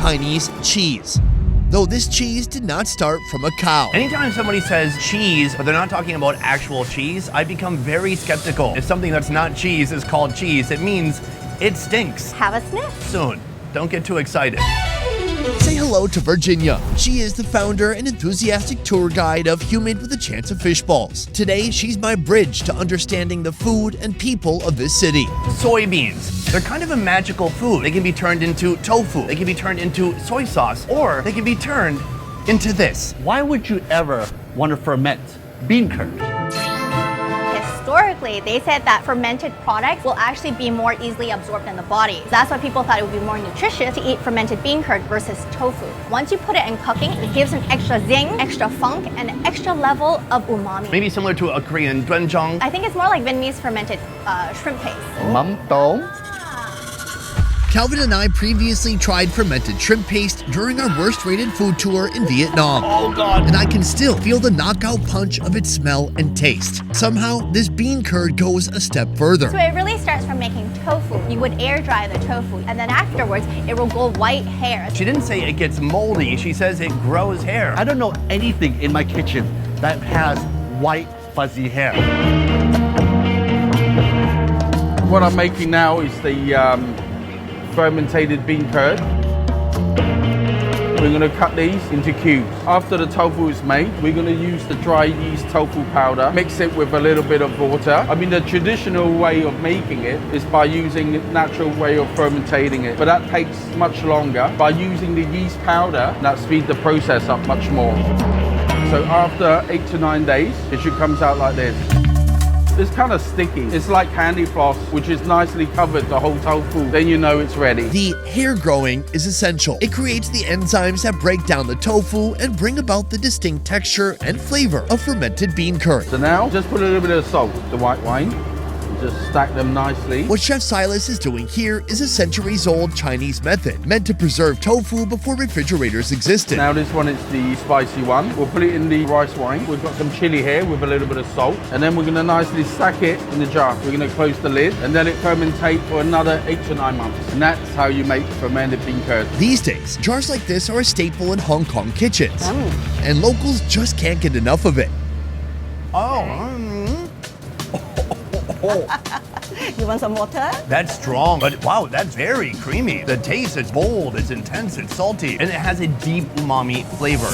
Chinese cheese. Though this cheese did not start from a cow. Anytime somebody says cheese, but they're not talking about actual cheese, I become very skeptical. If something that's not cheese is called cheese, it means it stinks. Have a sniff. Soon. Don't get too excited. Say hello to Virginia. She is the founder and enthusiastic tour guide of Humid with a Chance of Fishballs. Today, she's my bridge to understanding the food and people of this city. Soybeans. They're kind of a magical food. They can be turned into tofu. They can be turned into soy sauce, or they can be turned into this. Why would you ever want to ferment bean curd? Historically, they said that fermented products will actually be more easily absorbed in the body. That's why people thought it would be more nutritious to eat fermented bean curd versus tofu. Once you put it in cooking, it gives an extra zing, extra funk, and an extra level of umami. Maybe similar to a Korean doenjang. I think it's more like Vietnamese fermented shrimp paste. Mắm tôm. Calvin and I previously tried fermented shrimp paste during our worst-rated food tour in Vietnam. Oh God. And I can still feel the knockout punch of its smell and taste. Somehow, this bean curd goes a step further. So it really starts from making tofu. You would air dry the tofu, and then afterwards, it will go white hair. She didn't say it gets moldy. She says it grows hair. I don't know anything in my kitchen that has white fuzzy hair. What I'm making now is the fermented bean curd. We're going to cut these into cubes. After the tofu is made, we're going to use the dry yeast tofu powder, mix it with a little bit of water. I mean, the traditional way of making it is by using the natural way of fermentating it, but that takes much longer. By using the yeast powder, that speeds the process up much more. So after 8 to 9 days, it should come out like this. It's kind of sticky. It's like candy floss, which is nicely covered the whole tofu. Then you know it's ready. The hair growing is essential. It creates the enzymes that break down the tofu and bring about the distinct texture and flavor of fermented bean curd. So now, just put a little bit of salt, the white wine. Just stack them nicely. What Chef Silas is doing here is a centuries-old Chinese method meant to preserve tofu before refrigerators existed. Now this one is the spicy one. We'll put it in the rice wine. We've got some chili here with a little bit of salt. And then we're going to nicely stack it in the jar. We're going to close the lid and let it fermentate for another 8 to 9 months. And that's how you make fermented bean curd. These days, jars like this are a staple in Hong Kong kitchens. And locals just can't get enough of it. You want some water? That's strong, but wow, that's very creamy. The taste is bold, it's intense, it's salty, and it has a deep umami flavor.